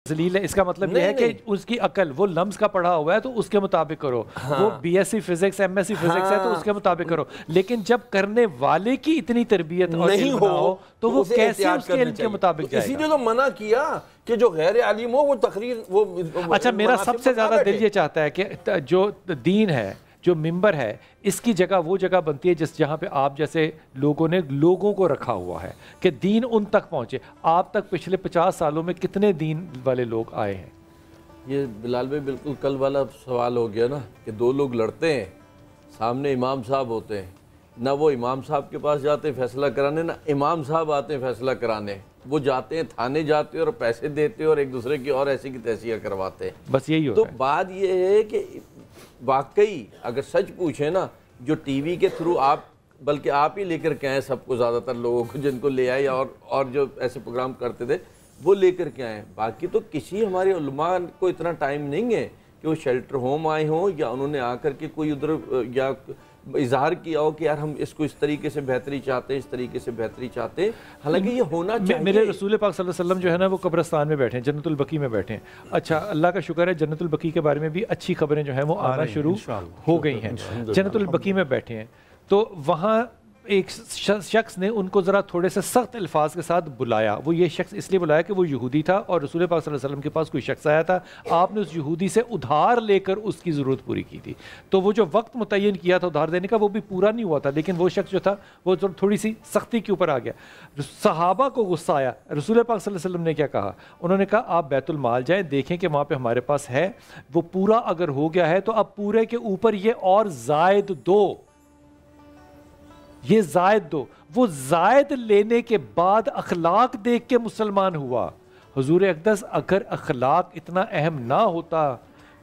ذلیل ہے، اس کا مطلب یہ ہے کہ اس کی عقل وہ لمز کا پڑھا ہوا ہے تو اس کے مطابق کرو، وہ B S C physics M S C physics ہے تو اس کے مطابق کرو، لیکن جب کرنے والے کی اتنی تربیت اور علم نہ ہو تو وہ کیسے اس کے علم کے مطابق جائے گا؟ اسی لیے تو منع کیا کہ جو غیر عالم ہو وہ تقریر وہ اچھا میرا سب سے زیادہ دل یہ چاہتا ہے کہ جو دین ہے، جو ممبر ہے، اس کی جگہ وہ جگہ بنتی ہے جہاں پہ آپ جیسے لوگوں نے لوگوں کو رکھا ہوا ہے کہ دین ان تک پہنچے۔ آپ تک پچھلے 50 سالوں میں کتنے دین والے لوگ آئے ہیں؟ یہ بلال بھائی بالکل کل والا سوال ہو گیا نا کہ دو لوگ لڑتے ہیں، سامنے امام صاحب ہوتے ہیں، نہ وہ امام صاحب کے پاس جاتے ہیں فیصلہ کرانے، نہ امام صاحب آتے ہیں فیصلہ کرانے، وہ جاتے ہیں تھانے جاتے ہیں اور پیسے دیتے ہیں اور ایک دوسرے کی اور ایسی کی تیسیاں کرواتے ہیں۔ بس یہی ہوتا ہے۔ تو بات یہ ہے کہ واقعی اگر سچ پوچھیں نا، جو ٹی وی کے تھرو آپ بلکہ آپ ہی لے کر کے آئے سب کو، زیادہ تر لوگوں کو جن کو لے آئے اور جو ایسے پروگرام کرتے تھے وہ لے کر کے آئے، باقی تو کسی ہمارے علماء کو اتنا ٹائم نہیں ہے کہ وہ شیلٹر ہوم آئے ہوں یا انہوں نے آ کر کے کوئی ادھر یا اظہار کیا ہو کہ یار ہم اس کو اس طریقے سے بہتری چاہتے ہیں، اس طریقے سے بہتری چاہتے ہیں، حالانکہ یہ ہونا چاہیے۔ میرے رسول پاک صلی اللہ علیہ وسلم جو ہے نا وہ قبرستان میں بیٹھے ہیں، جنت البقیع میں بیٹھے ہیں۔ اچھا اللہ کا شکر ہے جنت البقیع کے بارے میں بھی اچھی خبریں جو ہیں وہ آنا شروع ہو گئی ہیں۔ جنت البقیع میں بیٹھے ہیں تو وہاں ایک شخص نے ان کو ذرا تھوڑے سے سخت الفاظ کے ساتھ بلایا۔ وہ یہ شخص اس لیے بلایا کہ وہ یہودی تھا اور رسول پاک صلی اللہ علیہ وسلم کے پاس کوئی شخص آیا تھا، آپ نے اس یہودی سے ادھار لے کر اس کی ضرورت پوری کی تھی، تو وہ جو وقت متعین کیا تھا ادھار دینے کا وہ بھی پورا نہیں ہوا تھا، لیکن وہ شخص جو تھا وہ تھوڑی سی سختی کے اوپر آ گیا۔ صحابہ کو غصہ آیا، رسول پاک صلی اللہ علیہ وسلم نے کیا کہا؟ انہوں نے کہا آپ بیت المال جائیں، دیکھیں کہ وہاں پہ ہمارے پاس ہے، وہ پورا اگر ہو گیا ہے تو اب پورے کے اوپر یہ اور زائد دو، یہ زائد دو۔ وہ زائد لینے کے بعد اخلاق دیکھ کے مسلمان ہوا۔ حضور اقدس اگر اخلاق اتنا اہم نہ ہوتا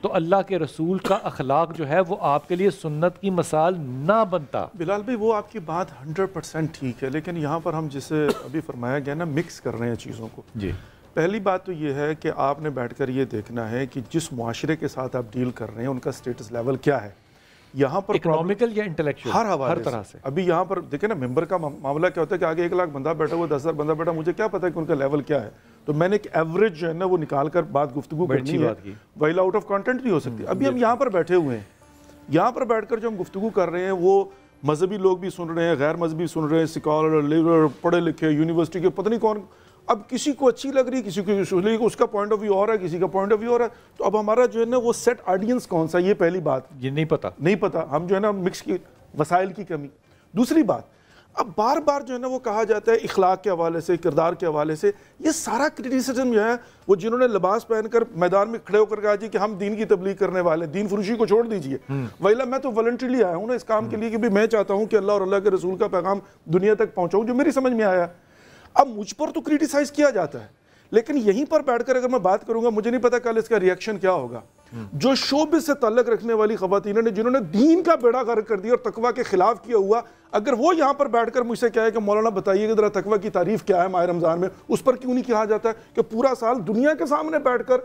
تو اللہ کے رسول کا اخلاق جو ہے وہ آپ کے لیے سنت کی مثال نہ بنتا۔ بلال بھائی وہ آپ کی بات 100% ٹھیک ہے، لیکن یہاں پر ہم جسے ابھی فرمایا گیا نا مکس کر رہے ہیں چیزوں کو۔ جی پہلی بات تو یہ ہے کہ آپ نے بیٹھ کر یہ دیکھنا ہے کہ جس معاشرے کے ساتھ آپ ڈیل کر رہے ہیں ان کا سٹیٹس لیول کیا ہے، یہاں پر اکنامیکل یا انٹلیکچوئل، ہر حوالے ہر طرح سے۔ ابھی یہاں پر دیکھیں نا ممبر کا معاملہ کیا ہوتا ہے کہ آگے 1 لاکھ بندہ بیٹھا ہوا، 10,000 بندہ بیٹھا، مجھے کیا پتا ہے کہ ان کا لیول کیا ہے، تو میں نے ایک ایوریج جو ہے نا وہ نکال کر بات گفتگو کرنی ہے، وائل آؤٹ آف کانٹینٹ بھی ہو سکتی ہے۔ ابھی ہم یہاں پر بیٹھے ہوئے ہیں، یہاں پر بیٹھ کر جو ہم گفتگو کر رہے ہیں وہ مذہبی لوگ بھی سن رہے ہیں، غیر مذہبی سن رہے ہیں، سکالر، لیڈر، پڑھے لکھے، یونیورسٹی کے پتہ نہیں کون، اب کسی کو اچھی لگ رہی، کسی کو اس کا پوائنٹ آف ویو اور ہے، کسی کا پوائنٹ آف ویو اور ہے، تو اب ہمارا جو ہے نا وہ سیٹ آڈینس کون سا، یہ پہلی بات یہ نہیں پتا ہم جو ہے نا مکس کی وسائل کی کمی۔ دوسری بات، اب بار بار جو ہے نا وہ کہا جاتا ہے اخلاق کے حوالے سے، کردار کے حوالے سے، یہ سارا کرٹیسزم جو ہے وہ جنہوں نے لباس پہن کر میدان میں کھڑے ہو کر کہا جی کہ ہم دین کی تبلیغ کرنے والے ہیں، دین فروشی کو چھوڑ دیجئے، ویلا میں تو والنٹریلی آیا ہوں نا اس کام کے لیے کہ میں چاہتا ہوں کہ اللہ اور اللہ کے رسول کا پیغام دنیا تک پہنچاؤں جو میری سمجھ میں آیا۔ اب مجھ پر تو کریٹیسائز کیا جاتا ہے، لیکن یہیں پر بیٹھ کر اگر میں بات کروں گا مجھے نہیں پتا کل اس کا ریئیکشن کیا ہوگا۔ جو شعبے سے تعلق رکھنے والی خواتین نے جنہوں نے دین کا بیڑا غرق کر دیا اور تقویٰ کے خلاف کیا ہوا، اگر وہ یہاں پر بیٹھ کر مجھ سے کہے کہ مولانا بتائیے کہ ذرا تقویٰ کی تعریف کیا ہے ماہ رمضان میں، اس پر کیوں نہیں کہا جاتا ہے کہ پورا سال دنیا کے سامنے بیٹھ کر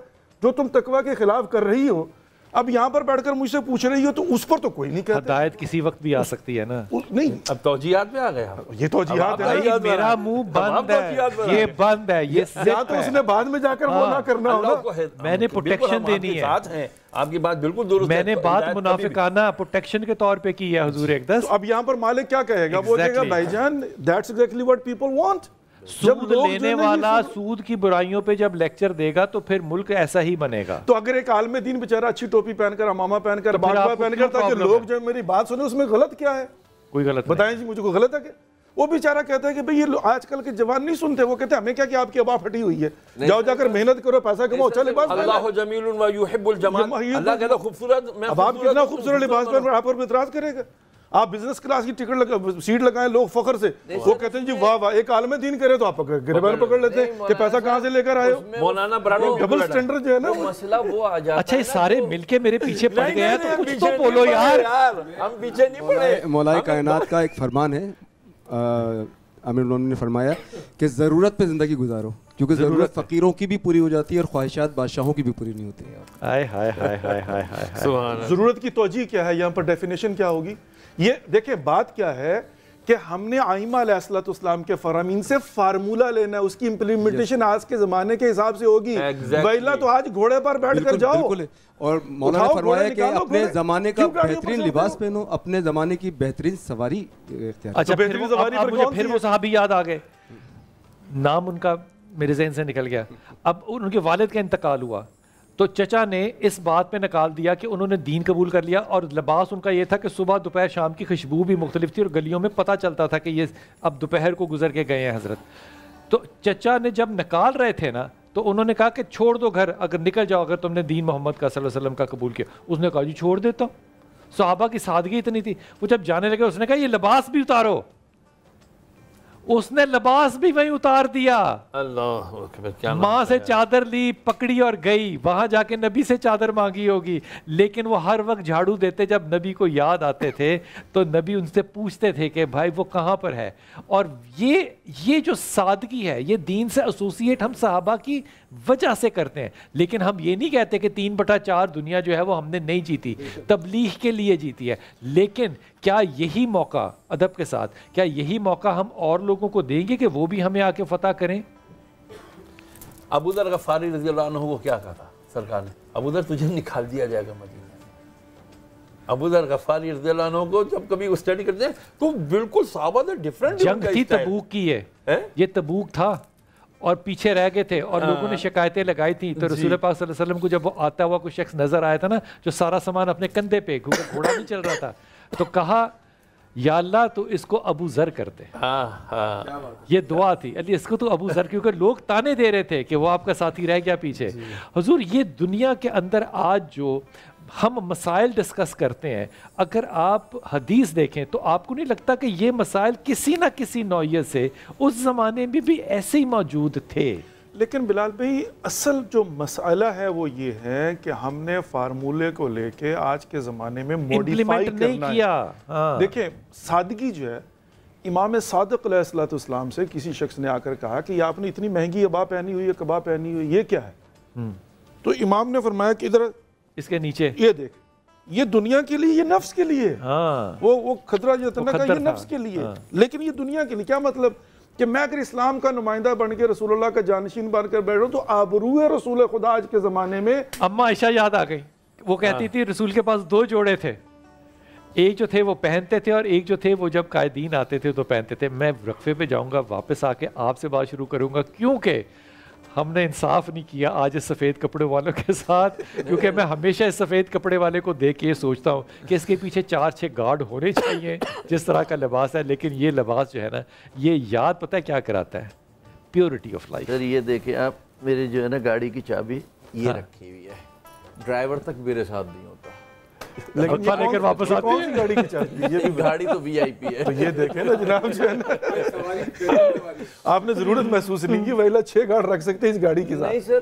جو تم تقویٰ کے خلاف کر رہی ہو اب یہاں پر بیٹھ کر مجھ سے پوچھ رہی ہو تو اس پر تو کوئی نہیں کہتا۔ ہدایت کسی وقت بھی آ سکتی ہے نا، نہیں اب توجیہات میں آ گئے آپ، یہ توجیہات ہے، میرا منہ بند ہے، یہ بند ہے، یہ یا تو اس نے بعد میں جا کر وہ نہ کرنا ہوگا۔ میں نے پروٹیکشن دینی ہے، آپ کی بات بالکل درست ہے، میں نے بات منافقانہ پروٹیکشن کے طور پہ کی ہے حضور اقدس۔ اب یہاں پر مالک کیا کہے گا؟ وہ کہے گا بھائی جان that's exactly what people want۔ سود لینے والا سود کی برائیوں پہ جب لیکچر دے گا تو پھر ملک ایسا ہی بنے گا۔ تو اگر ایک عالم دین بیچارہ اچھی ٹوپی پہن کر، امامہ پہن کر، باغبہ پہن کر، تاکہ لوگ جو میری بات سنیں، اس میں غلط کیا ہے؟ کوئی غلط بتائیں جی مجھے کوئی غلط ہے کہ وہ بیچارہ کہتا ہے کہ بھئی یہ آج کل کے جوان نہیں سنتے، وہ کہتے ہیں ہمیں کیا کہ آپ کی ابا پھٹی ہوئی ہے، جاؤ جا کر محنت کرو، پیسہ کماؤ، اچھا لباس پہنو۔ اللہ جمیل و یحب الجمال، اللہ کہتا خوبصورت، میں اب آپ کتنا خوبصورت لباس پہن کر آپ پر اعتراض کرے گا؟ آپ بزنس کلاس کی ٹکٹ سیٹ لگائیں لوگ فخر سے، وہ کہتے ہیں جی واہ واہ، ایک عالم دین کرے تو آپ گریبان پکڑ لیتے ہیں کہ پیسہ کہاں سے لے کر آئے ہو۔ مولانا براڈو ڈبل سٹینڈرڈ جو ہے نا مسئلہ وہ آ جاتا ہے۔ اچھا یہ سارے مل کے میرے پیچھے پڑ گئے ہیں تو کچھ تو بولو یار، ہم پیچھے نہیں پڑے۔ مولا کائنات کا ایک فرمان ہے، امیر المومنین نے فرمایا کہ ضرورت پہ زندگی گزارو، کیونکہ ضرورت فقیروں کی بھی پوری ہو جاتی ہے اور خواہشات بادشاہوں کی بھی پوری نہیں ہوتی۔ ہائے ہائے ہائے ہائے ہائے ہائے، ضرورت کی توجیہ کیا ہے؟ یہاں پر ڈیفینیشن کیا ہوگی؟ یہ دیکھیں بات کیا ہے کہ ہم نے آئمہ علیہ السلام کے فرامین سے فارمولہ لینا ہے, اس کی امپلیمنٹیشن آج کے زمانے کے حساب سے ہوگی. ویلا تو آج گھوڑے پر بیٹھ کر جاؤ. اور مولانا نے فرمایا کہ اپنے زمانے کا بہترین لباس پہنو, اپنے زمانے کی بہترین سواری اختیار. اچھا پھر وہ صحابی یاد آ گئے, نام ان کا میرے ذہن سے نکل گیا. اب ان کے والد کا انتقال ہوا تو چچا نے اس بات پہ نکال دیا کہ انہوں نے دین قبول کر لیا, اور لباس ان کا یہ تھا کہ صبح دوپہر شام کی خوشبو بھی مختلف تھی, اور گلیوں میں پتہ چلتا تھا کہ یہ اب دوپہر کو گزر کے گئے ہیں حضرت. تو چچا نے جب نکال رہے تھے نا تو انہوں نے کہا کہ چھوڑ دو گھر, اگر نکل جاؤ اگر تم نے دین محمد کا صلی اللہ علیہ وسلم کا قبول کیا. اس نے کہا جی چھوڑ دیتا ہوں. صحابہ کی سادگی اتنی تھی, وہ جب جانے لگے اس نے کہا یہ لباس بھی اتارو. اس نے لباس بھی وہیں اتار دیا, اللہ اکبر, ماں سے چادر لی, پکڑی اور گئی. وہاں جا کے نبی سے چادر مانگی ہوگی, لیکن وہ ہر وقت جھاڑو دیتے جب نبی کو یاد آتے تھے تو نبی ان سے پوچھتے تھے کہ بھائی وہ کہاں پر ہے. اور یہ جو سادگی ہے یہ دین سے ایسوسیٹ ہم صحابہ کی وجہ سے کرتے ہیں. لیکن ہم یہ نہیں کہتے کہ 3/4 دنیا جو ہے وہ ہم نے نہیں جیتی, تبلیغ کے لیے جیتی ہے. لیکن کیا یہی موقع, ادب کے ساتھ, کیا یہی موقع ہم اور لوگوں کو دیں گے کہ وہ بھی ہمیں آ کے فتح کریں؟ ابو ذر غفاری رضی اللہ عنہ کو کیا کہا تھا سرکار نے, ابو ذر تجھے نکال دیا جائے گا مدینہ. ابو ذر غفاری رضی اللہ عنہ کو جب کبھی اسٹڈی کرتے ہیں تو بالکل صحابہ سے ڈیفرنٹ جنگ تھی تبوک کی ہے, یہ تبوک تھا اور پیچھے رہ گئے تھے اور لوگوں نے شکایتیں لگائی تھیں. تو رسول پاک صلی اللہ علیہ وسلم کو جب وہ آتا ہوا کوئی شخص نظر آیا تھا نا جو سارا سامان اپنے کندھے پہ, کیونکہ گھوڑا نہیں چل رہا تھا, تو کہا یا اللہ تو اس کو ابو ذر کر دے. یہ دعا تھی, علی اس کو تو ابو ذر, کیونکہ لوگ تانے دے رہے تھے کہ وہ آپ کا ساتھی رہ گیا پیچھے. حضور یہ دنیا کے اندر آج جو ہم مسائل ڈسکس کرتے ہیں, اگر آپ حدیث دیکھیں تو آپ کو نہیں لگتا کہ یہ مسائل کسی نہ کسی نوعیت سے اس زمانے میں بھی ایسے ہی موجود تھے؟ لیکن بلال بھائی اصل جو مسئلہ ہے وہ یہ ہے کہ ہم نے فارمولے کو لے کے آج کے زمانے میں موڈیفائی کرنا ہے. دیکھیں سادگی جو ہے, امام صادق علیہ السلام سے کسی شخص نے آ کر کہا کہ یہ آپ نے اتنی مہنگی ابا پہنی ہوئی ہے, کبا پہنی ہوئی ہے, یہ کیا ہے؟ تو امام نے فرمایا کہ ادھر اس کے نیچے یہ دیکھ, یہ دنیا کے لیے, یہ نفس کے لیے. وہ خطرہ جو تھا نا, یہ نفس کے لیے, لیکن یہ دنیا کے لیے. کیا مطلب کہ میں اگر اسلام کا نمائندہ بن کے رسول اللہ کا جانشین بن کر بیٹھ رہا ہوں تو آبروئے رسول خدا آج کے زمانے میں. اما عائشہ یاد آ گئی, وہ کہتی تھی رسول کے پاس 2 جوڑے تھے, ایک جو تھے وہ پہنتے تھے اور ایک جو تھے وہ جب قائدین آتے تھے تو پہنتے تھے. میں وقفے پہ جاؤں گا, واپس آ کے آپ سے بات شروع کروں گا, کیونکہ ہم نے انصاف نہیں کیا آج اس سفید کپڑے والوں کے ساتھ. کیونکہ میں ہمیشہ اس سفید کپڑے والے کو دیکھ کے یہ سوچتا ہوں کہ اس کے پیچھے 4-6 گارڈ ہونے چاہیے جس طرح کا لباس ہے. لیکن یہ لباس جو ہے نا, یہ یاد پتہ ہے کیا کراتا ہے؟ Purity of life. سر یہ دیکھیں آپ, میرے جو ہے نا گاڑی کی چابی یہ رکھی ہوئی ہے, ڈرائیور تک میرے ساتھ نہیں ہوتا, لیکن لے کر واپس آتے ہیں. گاڑی کی چابی, یہ بھی گاڑی تو وی آئی پی ہے. تو یہ دیکھیں نا جناب جو ہے نا, آپ نے ضرورت محسوس نہیں کی, ویلا 6 گارڈ رکھ سکتے اس گاڑی کے ساتھ. نہیں سر.